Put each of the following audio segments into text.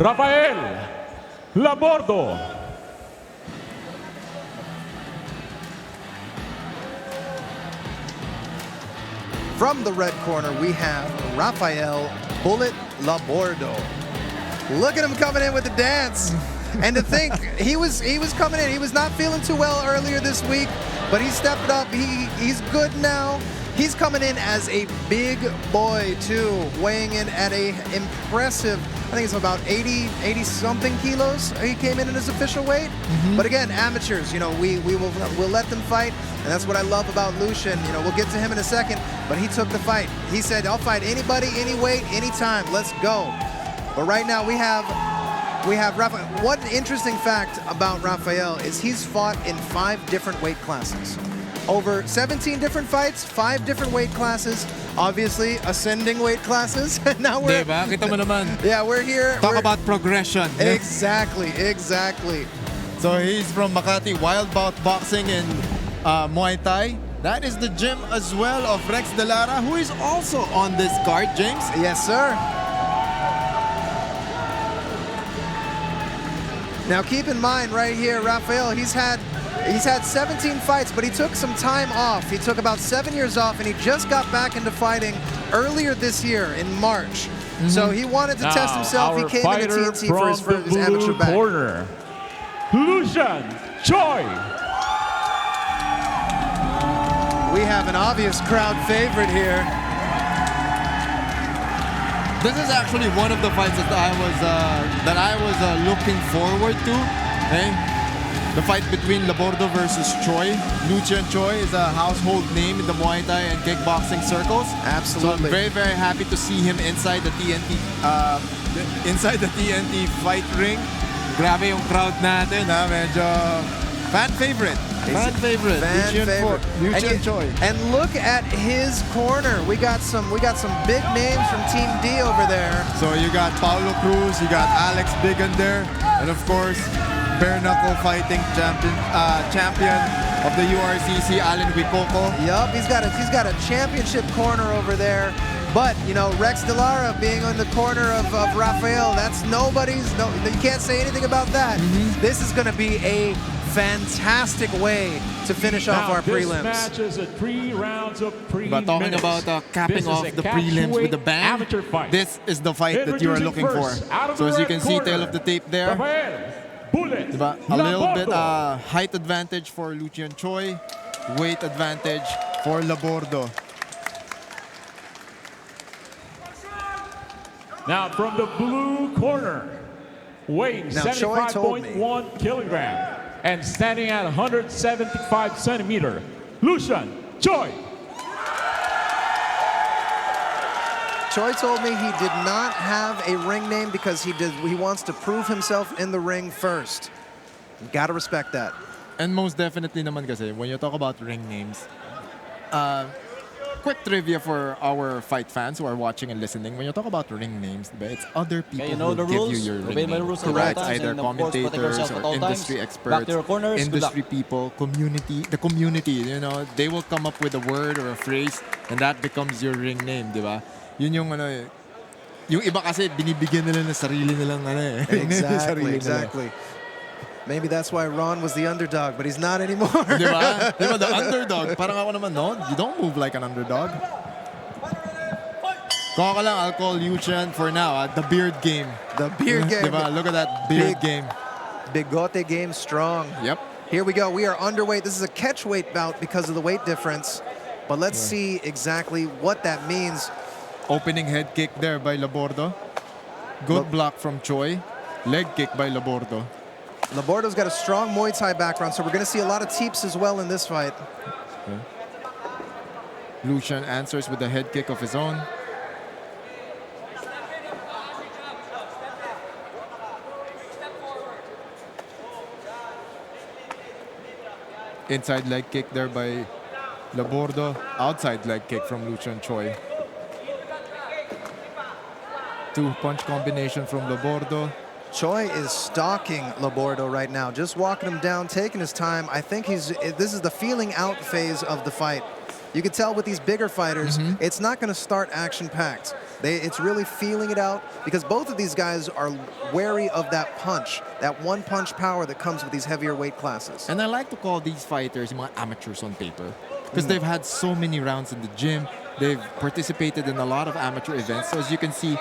Rafael Labordo. From the red corner, we have Rafael Bullet Labordo. Look at him coming in with the dance. And to think, he was coming in. He was not feeling too well earlier this week, but he stepped it up. He's good now. He's coming in as a big boy too, weighing in at a impressive, I think it's about 80-something kilos. He came in his official weight. But again, amateurs, you know, we'll let them fight, and that's what I love about Lucian. You know, we'll get to him in a second, but he took the fight. He said, "I'll fight anybody, any weight, anytime. Let's go." But right now we have Rafael. One interesting fact about Rafael is he's fought in 5 different weight classes. Over 17 different fights, 5 different weight classes, obviously ascending weight classes. Now we're, diba? Kita mo naman. Yeah, we're here. Talk about progression. Exactly. So he's from Makati Wild Bout Boxing in Muay Thai. That is the gym as well of Rex Delara, who is also on this card, James. Yes, sir. Now keep in mind right here, Rafael, he's had 17 fights, but he took some time off. He took about 7 years off, and he just got back into fighting earlier this year in March. So he wanted to test himself. He came into TNT for his amateur back. Corner, Lucian Choy. We have an obvious crowd favorite here. This is actually one of the fights that I was looking forward to. Okay? The fight between Labordo versus Choy. Lucian Choy is a household name in the Muay Thai and kickboxing circles. Absolutely. So I'm very, very happy to see him inside the TNT fight ring. Grabe yung crowd natin, ha? Medyo fan favorite. Lucian Choy. And look at his corner. We got some big names from Team D over there. So you got Paulo Cruz, you got Alex Bigan there, and of course, bare knuckle fighting champion of the URCC, Allen Wikoko. Yup, he's got a championship corner over there. But you know, Rex Delara being on the corner of Rafael, that's you can't say anything about that. This is going to be a fantastic way to finish off our prelims. This match is 3 rounds of But talking about capping off the prelims with a bang, this is the fight that you are looking for. So as you can see, tail of the tape there. Diba? A little bit height advantage for Lucian Choy, weight advantage for Labordo. Now from the blue corner, weighing 75.1 kilogram and standing at 175 centimeter, Lucian Choy. Choy told me he did not have a ring name because he wants to prove himself in the ring first. You gotta respect that. And most definitely naman kasi, when you talk about ring names, quick trivia for our fight fans who are watching and listening. When you talk about ring names, it's other people who give you your ring name. Correct. Either commentators or industry experts, industry people, the community, you know, they will come up with a word or a phrase and that becomes your ring name, di ba? Yun yung yung iba kasi binibigyan nila ng sarili nilang Exactly. Maybe that's why Ron was the underdog, but he's not anymore. Diba? The underdog. Parang ako naman, no? You don't move like an underdog. Kung ako lang, I'll call Lucian for now. The beard game. The beard game. Diba? Look at that beard game. Bigote game strong. Yep. Here we go. We are underweight. This is a catch weight bout because of the weight difference. But let's see exactly what that means. Opening head kick there by Labordo. Good block from Choy. Leg kick by Labordo. Labordo's got a strong Muay Thai background, so we're going to see a lot of teeps as well in this fight. Okay. Lucian answers with a head kick of his own. Inside leg kick there by Labordo. Outside leg kick from Lucian Choy. 2-punch combination from Labordo. Choy is stalking Labordo right now, just walking him down, taking his time. I think this is the feeling out phase of the fight. You can tell with these bigger fighters, it's not going to start action-packed. It's really feeling it out because both of these guys are wary of that punch, that one-punch power that comes with these heavier weight classes. And I like to call these fighters mga amateurs on paper because they've had so many rounds in the gym. They've participated in a lot of amateur events. So as you can see,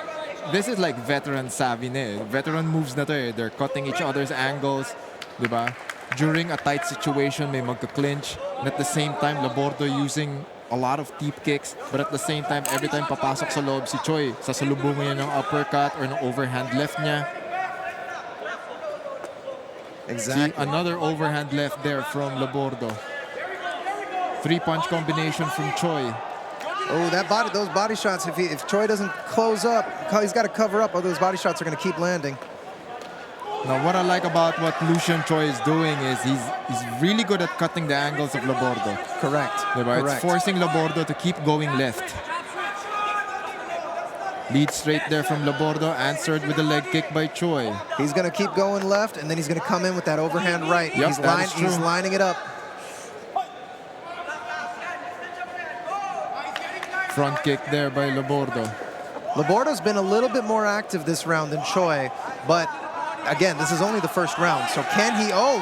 this is like veteran savvy na eh. Veteran moves na to eh. They're cutting each other's angles, diba? During a tight situation, may magka-clinch. And at the same time, Labordo using a lot of deep kicks. But at the same time, every time papasok sa loob si Choy, sasalubungan niya ng uppercut or ng overhand left niya. Exactly. See, another overhand left there from Labordo. 3-punch combination from Choy. Oh, those body shots, if Choy doesn't close up, he's got to cover up, or those body shots are going to keep landing. Now, what I like about what Lucian Choy is doing is he's really good at cutting the angles of Labordo. Correct. Right? It's forcing Labordo to keep going left. Lead straight there from Labordo, answered with a leg kick by Choy. He's going to keep going left, and then he's going to come in with that overhand right. Yep, he's lining it up. Front kick there by Labordo. Labordo's been a little bit more active this round than Choy, but again, this is only the first round, so can he? Oh!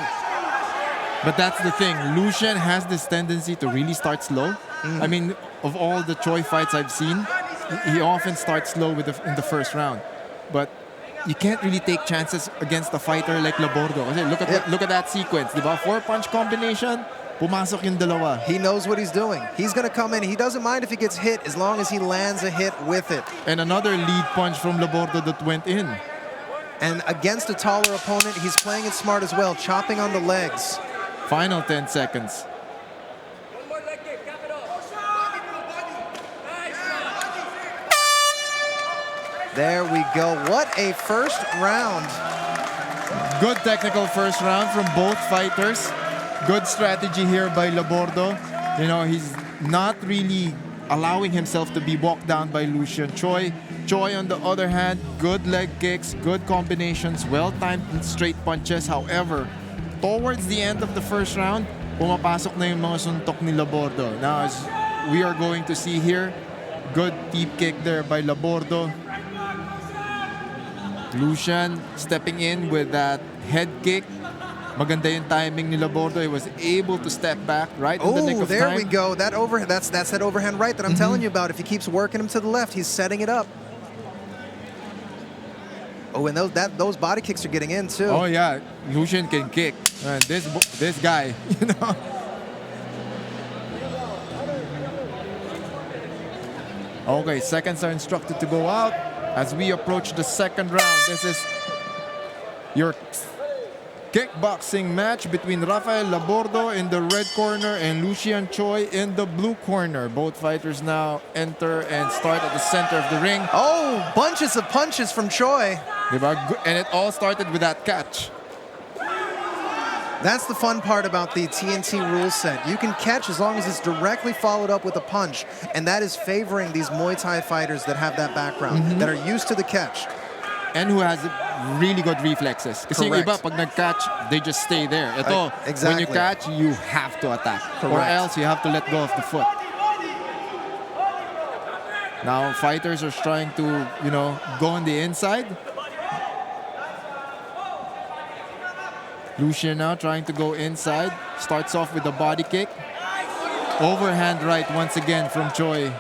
But that's the thing. Lucian has this tendency to really start slow. I mean, of all the Choy fights I've seen, he often starts slow in the first round. But you can't really take chances against a fighter like Labordo. Look at that sequence. Diba? 4-punch combination, pumasok yung dalawa. He knows what he's doing. He's going to come in. He doesn't mind if he gets hit as long as he lands a hit with it. And another lead punch from Labordo that went in. And against a taller opponent, he's playing it smart as well, chopping on the legs. Final 10 seconds. There we go. What a first round. Good technical first round from both fighters. Good strategy here by Labordo. You know, he's not really allowing himself to be walked down by Lucian Choy. Choy, on the other hand, good leg kicks, good combinations, well-timed straight punches. However, towards the end of the first round, pumapasok na yung mga suntok ni Labordo. Now, as we are going to see here, good deep kick there by Labordo. Lucian stepping in with that head kick. Maganda yung timing ni Labordo. He was able to step back right in the nick of time. Oh, there we go. That's that overhand right that I'm telling you about. If he keeps working him to the left, he's setting it up. Oh, and those body kicks are getting in too. Oh yeah, Lucian can kick. And this guy, you know. Okay, seconds are instructed to go out as we approach the second round. This is your kickboxing match between Rafael Labordo in the red corner and Lucian Choy in the blue corner. Both fighters now enter and start at the center of the ring. Oh, bunches of punches from Choy. And it all started with that catch. That's the fun part about the TNT rule set. You can catch as long as it's directly followed up with a punch, and that is favoring these Muay Thai fighters that have that background, that are used to the catch. And who has really good reflexes. Kasi yung iba, pag nag-catch, they just stay there. Ito, when you catch, you have to attack. Or else you have to let go of the foot. Now, fighters are trying to, you know, go on the inside. Lucian now trying to go inside. Starts off with a body kick. Overhand right once again from Choy.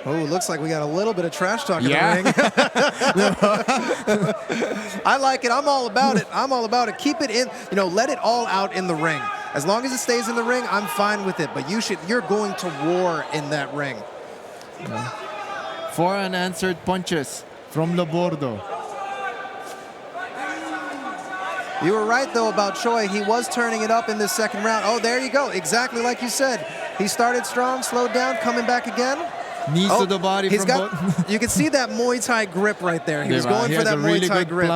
Oh, looks like we got a little bit of trash talk in the ring. I like it. I'm all about it. I'm all about it. Keep it in, you know, let it all out in the ring. As long as it stays in the ring, I'm fine with it. But you're going to roar in that ring. 4 unanswered punches from Labordo. You were right, though, about Choy. He was turning it up in this second round. Oh, there you go. Exactly like you said. He started strong, slowed down, coming back again. Knees to the body from both. You can see that Muay Thai grip right there. He was going for that Muay Thai grip.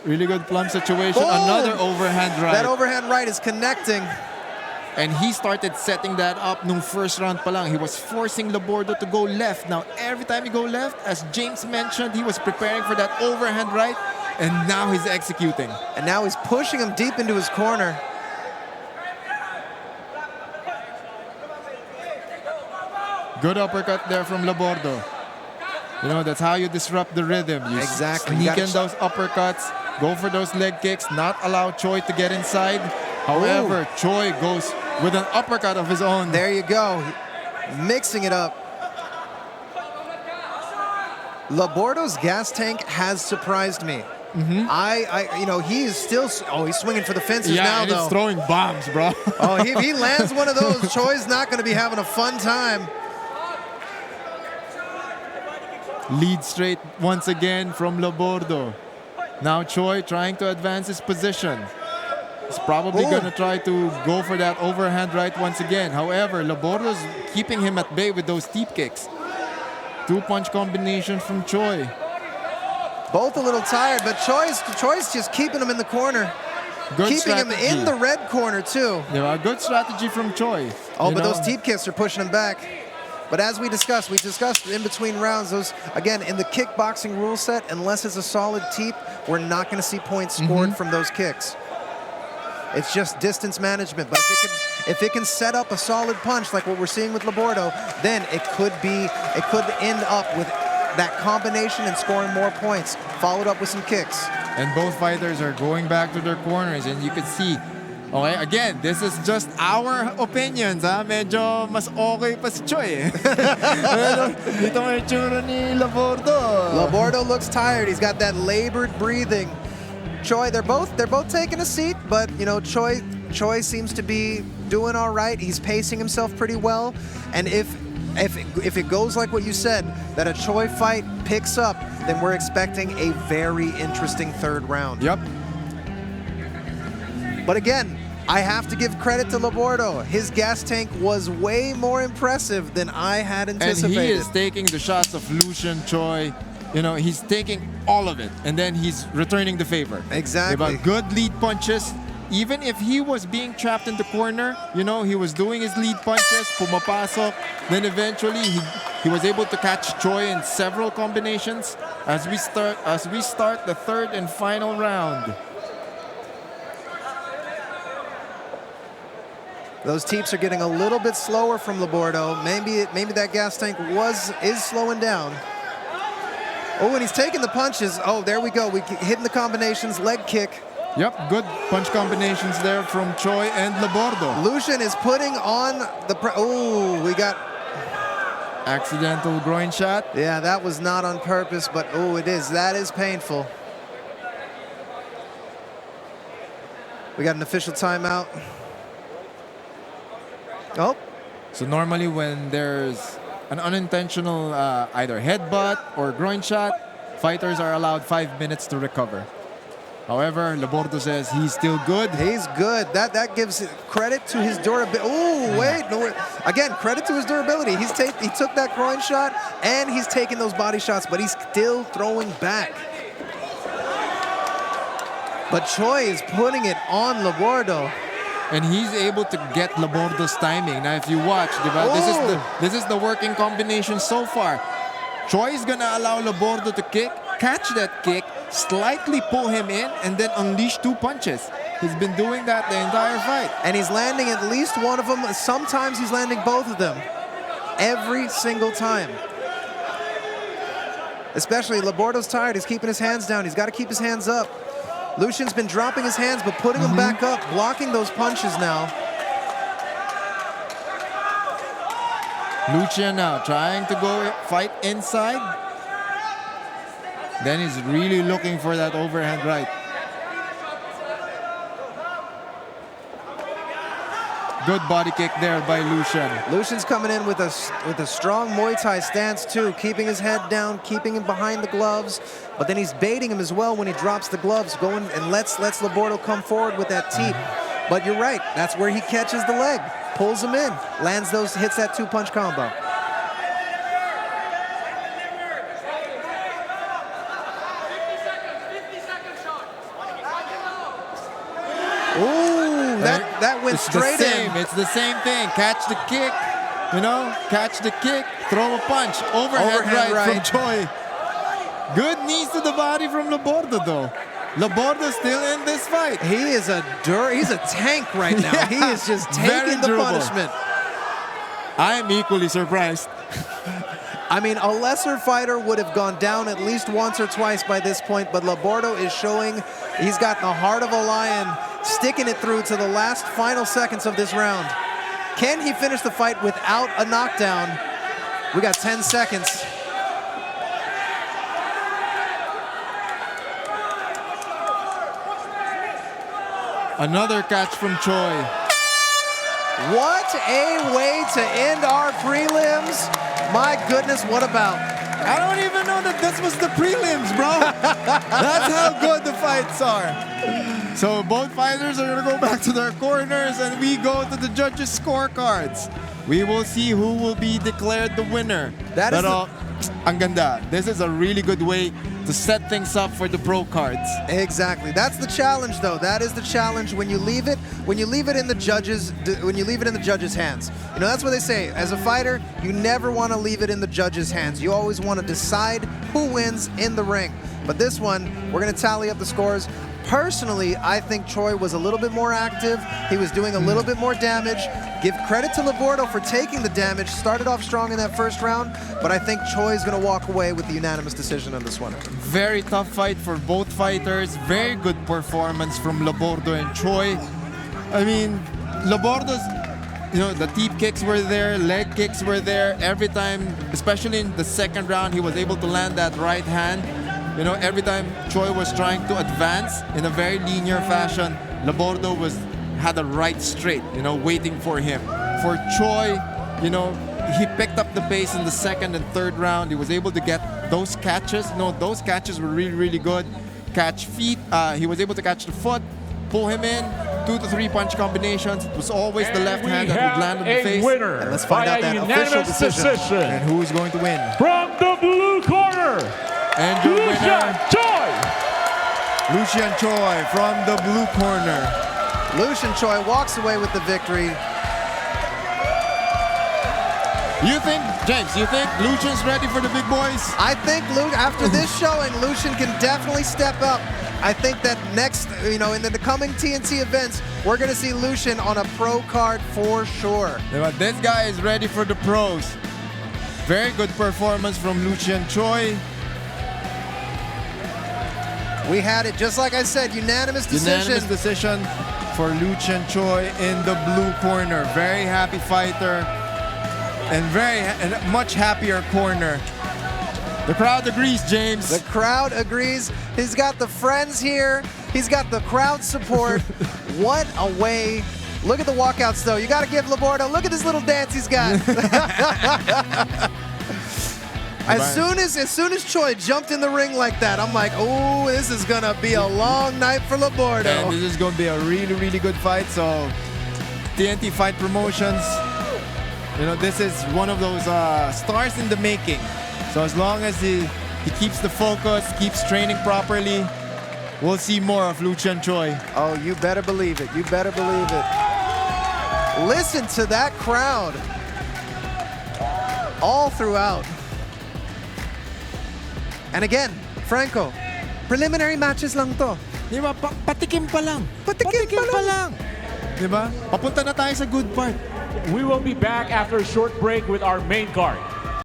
Really good plum situation. Boom! Another overhand right. That overhand right is connecting. And he started setting that up nung first round pa lang. He was forcing Labordo to go left. Now, every time you go left, as James mentioned, he was preparing for that overhand right. And now he's executing. And now he's pushing him deep into his corner. Good uppercut there from Labordo. You know, that's how you disrupt the rhythm. You sneak in those uppercuts, go for those leg kicks, not allow Choy to get inside. However, Choy goes with an uppercut of his own. There you go. Mixing it up. Labordo's gas tank has surprised me. You know, he is still. Oh, he's swinging for the fences now, though. He's throwing bombs, bro. Oh, if he lands one of those, Choy's not going to be having a fun time. Lead straight once again from Labordo. Now Choy trying to advance his position. He's probably going to try to go for that overhand right once again. However, Labordo's keeping him at bay with those deep kicks. 2-punch combination from Choy. Both a little tired, but Choy's just keeping him in the corner. Keeping him in the red corner, too. Yeah, a good strategy from Choy. Oh, but those deep kicks are pushing him back. But as we discussed in between rounds, those, again, in the kickboxing rule set, unless it's a solid teep, we're not going to see points scored from those kicks. It's just distance management. But if it can set up a solid punch like what we're seeing with Labordo, then it could end up with that combination and scoring more points, followed up with some kicks. And both fighters are going back to their corners, and you can see, okay, again, this is just our opinions, ha? Medyo mas okay pa si Choy, eh. Dito may tsura ni Labordo. Labordo looks tired. He's got that labored breathing. Choy, they're both taking a seat, but you know, Choy seems to be doing all right. He's pacing himself pretty well, and if it goes like what you said, that a Choy fight picks up, then we're expecting a very interesting third round. Yep. But again, I have to give credit to Labordo. His gas tank was way more impressive than I had anticipated. And he is taking the shots of Lucian Choy. You know, he's taking all of it, and then he's returning the favor. Exactly. Good lead punches. Even if he was being trapped in the corner, you know, he was doing his lead punches, pumapasok. Then eventually he was able to catch Choy in several combinations as we start the third and final round. Those teeps are getting a little bit slower from Labordo. Maybe that gas tank is slowing down. Oh, and he's taking the punches. Oh, there we go. We hitting the combinations, leg kick. Yep, good punch combinations there from Choy and Labordo. Lucian is putting on the... Oh, we got... Accidental groin shot. Yeah, that was not on purpose, but oh, it is. That is painful. We got an official timeout. Oh. So normally when there's an unintentional either headbutt or groin shot, fighters are allowed 5 minutes to recover. However, Labordo says he's still good. He's good. That gives credit to his durability. Oh, wait. No, again, credit to his durability. He took that groin shot, and he's taking those body shots, but he's still throwing back. But Choy is putting it on Labordo. And he's able to get Labordo's timing. Now, if you watch, this is the working combination so far. Choy is gonna allow Labordo to kick, catch that kick, slightly pull him in, and then unleash 2 punches. He's been doing that the entire fight. And he's landing at least one of them. Sometimes he's landing both of them. Every single time. Especially Labordo's tired. He's keeping his hands down. He's got to keep his hands up. Lucian's been dropping his hands, but putting them back up, blocking those punches now. Lucian now trying to go fight inside. Then he's really looking for that overhand right. Good body kick there by Lucian. Lucian's coming in with a strong Muay Thai stance too, keeping his head down, keeping him behind the gloves. But then he's baiting him as well when he drops the gloves, going and lets Labordo come forward with that teep. But you're right, that's where he catches the leg, pulls him in, lands those, hits that 2-punch combo. Ooh, that went straight in. It's the same thing. Catch the kick, you know, catch the kick, throw a punch, overhead right from Choy. Good knees to the body from Labordo though. Labordo's still in this fight. He's a tank right now. He is just taking the punishment. I'm equally surprised. I mean, a lesser fighter would have gone down at least once or twice by this point, but Labordo is showing he's got the heart of a lion, sticking it through to the last final seconds of this round. Can he finish the fight without a knockdown? We got 10 seconds. Another catch from Choy. What a way to end our prelims. My goodness, what about? I don't even know that this was the prelims, bro. That's how good the fights are. So both fighters are going to go back to their corners and we go to the judges' scorecards. We will see who will be declared the winner. That is ang ganda. This is a really good way to set things up for the pro cards. Exactly. That's the challenge, though. That is the challenge when you leave it in the judges' hands. You know, that's what they say. As a fighter, you never want to leave it in the judges' hands. You always want to decide who wins in the ring. But this one, we're going to tally up the scores. Personally, I think Choy was a little bit more active. He was doing a little bit more damage. Give credit to Labordo for taking the damage. Started off strong in that first round, but I think Choy is going to walk away with the unanimous decision on this one. Very tough fight for both fighters. Very good performance from Labordo and Choy. I mean, Labordo's, you know, the deep kicks were there, leg kicks were there. Every time, especially in the second round, he was able to land that right hand. You know, every time Choy was trying to advance in a very linear fashion, Labordo had a right straight, you know, waiting for him. For Choy, you know, he picked up the pace in the second and third round. He was able to get those catches. No, those catches were really, really good. Catch feet. He was able to catch the foot, pull him in, 2 to 3 punch combinations. It was always the left hand that would land on the face. Winner and let's find out that official decision. And who is going to win? From the blue corner, and your Lucian winner, Choy. Lucian Choy from the blue corner. Lucian Choy walks away with the victory. James, you think Lucian's ready for the big boys? I think after this showing, Lucian can definitely step up. I think that next, you know, in the coming TNT events, we're going to see Lucian on a pro card for sure. Yeah, but this guy is ready for the pros. Very good performance from Lucian Choy. We had it, just like I said, unanimous decision. Unanimous decision for Lucian Choy in the blue corner. Very happy fighter and much happier corner. The crowd agrees, James. The crowd agrees. He's got the friends here. He's got the crowd support. What a way. Look at the walkouts, though. You got to give Labordo. Look at this little dance he's got. As soon as Choy jumped in the ring like that, I'm like, oh, this is going to be a long night for Labordo. And this is going to be a really, really good fight. So, TNT Fight Promotions, you know, this is one of those stars in the making. So as long as he keeps the focus, keeps training properly, we'll see more of Lucian Choy. Oh, you better believe it. You better believe it. Listen to that crowd all throughout. And again, Franco, preliminary matches lang to. Di ba? Patikim pa lang. Patikim pa lang. Di ba? Papunta na tayo sa good part. We will be back after a short break with our main card.